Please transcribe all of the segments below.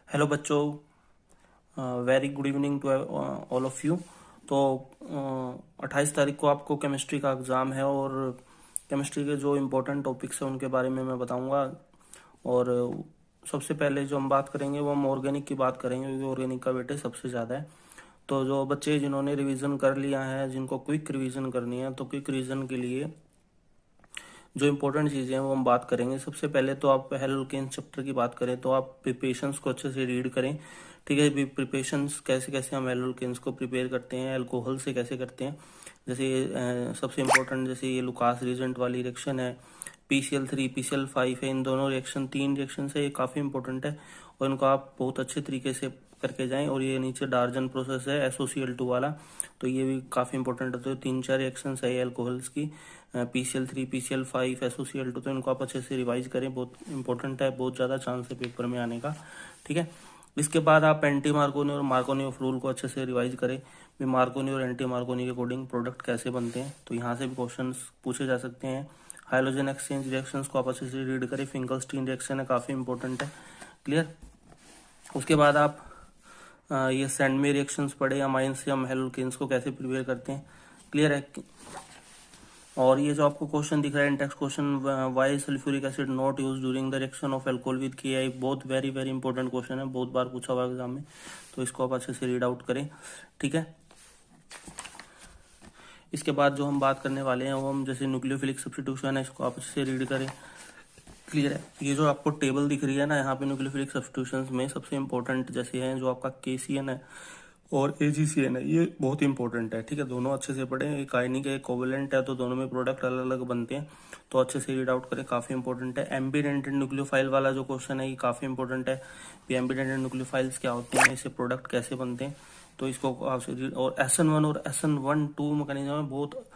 Hello बच्चों, very good evening to all of you. तो 28 तारीख को आपको केमिस्ट्री का एग्ज़ाम है और केमिस्ट्री के जो इम्पोर्टेंट टॉपिक्स हैं उनके बारे में मैं बताऊंगा। और सबसे पहले जो हम बात करेंगे वो हम ऑर्गेनिक की बात करेंगे, क्योंकि ऑर्गेनिक का वेटेज सबसे ज़्यादा है। तो जो बच्चे जिन्होंने रिवीजन कर लिया है, जिनको क्विक रिवीजन करनी है, तो क्विक रिवीजन के लिए जो इम्पोर्टेंट चीज़ें हैं वो हम बात करेंगे। सबसे पहले तो आप हेलोकेन चैप्टर की बात करें तो आप प्रिपरेशंस को अच्छे से रीड करें। ठीक है, प्रिपरेशंस कैसे कैसे हम हेलोकेन्स को प्रिपेयर करते हैं, अल्कोहल से कैसे करते हैं। जैसे सबसे इम्पोर्टेंट जैसे ये लुकास रिएजेंट वाली रिएक्शन है, PCl3 PCl5 है, इन दोनों रिएक्शन 3 रिएक्शन है, ये काफ़ी इंपॉर्टेंट है और इनको आप बहुत अच्छे तरीके से करके जाएं। और ये नीचे डार्जन प्रोसेस है SOCl2 वाला, तो ये भी काफ़ी इंपॉर्टेंट है। तो 3-4 रिएक्शंस है एल्कोहल्स की, PCl3 PCl5 SOCl2, तो इनको आप अच्छे से रिवाइज करें, बहुत इंपॉर्टेंट है, बहुत ज़्यादा चांस है पेपर में आने का। ठीक है, इसके बाद आप एंटी मार्कोनी और मार्कोनी ऑफ रूल को अच्छे से रिवाइज करें। मार्कोनी और एंटी मार्कोनी के अकॉर्डिंग प्रोडक्ट कैसे बनते हैं, तो यहाँ से भी क्वेश्चन पूछे जा सकते हैं। हाइड्रोजन एक्सचेंज रिएक्शंस को आप अच्छे से रीड करें, फिंकलस्टीन रिएक्शन है, काफ़ी इंपॉर्टेंट है। क्लियर। उसके बाद आप ये सैंडमे रिएक्शंस पढ़े, अमाइन से हम हेलोकेन्स को कैसे प्रिपेयर करते हैं। क्लियर है। और ये जो आपको क्वेश्चन दिख रहा है in text question, why sulphuric acid not use during the reaction of alcohol with KI, बहुत वेरी वेरी इंपॉर्टेंट क्वेश्चन है, बहुत बार पूछा हुआ एग्जाम में, तो इसको आप अच्छे से रीड आउट करें। ठीक है, इसके बाद जो हम बात करने वाले हैं वो हम जैसे न्यूक्लियोफिलिक सब्स्टिट्यूशन है, इसको आप अच्छे से रीड करें। क्लियर है। ये जो आपको टेबल दिख रही है ना, यहाँ पे न्यूक्लियोफिलिक सब्स्टिट्यूशंस में सबसे इंपॉर्टेंट जैसे हैं जो आपका KCN है और AgCN है, ये बहुत इंपॉर्टेंट है। ठीक है, दोनों अच्छे से पढ़ें, एक आयनिक है, कोवेलेंट है, तो दोनों में प्रोडक्ट अलग अलग बनते हैं, तो अच्छे से रीड आउट करें, काफ़ी इंपॉर्टेंट है। एम्बीडेंटेड न्यूक्लियोफाइल वाला जो क्वेश्चन है ये काफ़ी इंपॉर्टेंट है। एम्बीडेंटेड न्यूक्लियोफाइल्स क्या होते हैं, इससे प्रोडक्ट कैसे बनते हैं, तो इसको आपसे। और SN1 और SN1-2 मैकेनिज्म में बहुत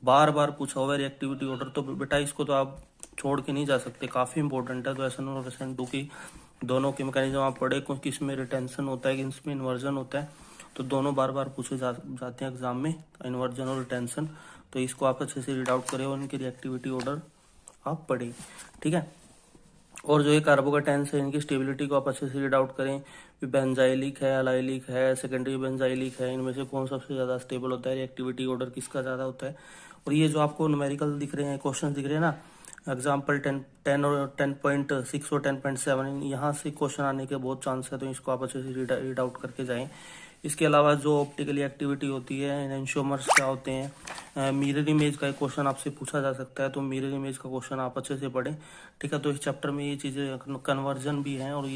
बार बार पूछा हुआ है रिएक्टिविटी ऑर्डर, तो बेटा इसको तो आप छोड़ के नहीं जा सकते, काफ़ी इंपॉर्टेंट है। तो SN1 और SN2 की दोनों के मैकेनिज्म आप पढ़े, किस में रिटेंशन होता है, किस में इन्वर्जन होता है, तो दोनों बार बार पूछे जाते हैं एग्जाम में, इन्वर्जन और रिटेंशन, तो इसको आप अच्छे से रीड आउट करें और इनकी रिएक्टिविटी ऑर्डर आप पढ़ें। ठीक है, और जो ये कार्बोकेटाइन्स है इनकी स्टेबिलिटी को आप अच्छे से रीड आउट करें, बेंजाइलिक है, अलाइलिक है, सेकेंडरी बेंजाइलिक है, इनमें से कौन सबसे ज़्यादा स्टेबल होता है, रिएक्टिविटी ऑर्डर किसका ज़्यादा होता है। और ये जो आपको न्यूमेरिकल दिख रहे हैं, क्वेश्चन दिख रहे हैं ना, एग्जाम्पल 10 और 10.6 और 10.7, यहाँ से क्वेश्चन आने के बहुत चांस है, तो इसको आप अच्छे से रीड आउट करके जाएं। इसके अलावा जो ऑप्टिकली एक्टिविटी होती है, एंशोमर्स क्या होते हैं, मिरर इमेज का एक क्वेश्चन आपसे पूछा जा सकता है, तो मिरर इमेज का क्वेश्चन आप अच्छे से पढ़ें। ठीक है, तो इस चैप्टर में ये चीज़ें कन्वर्जन भी हैं और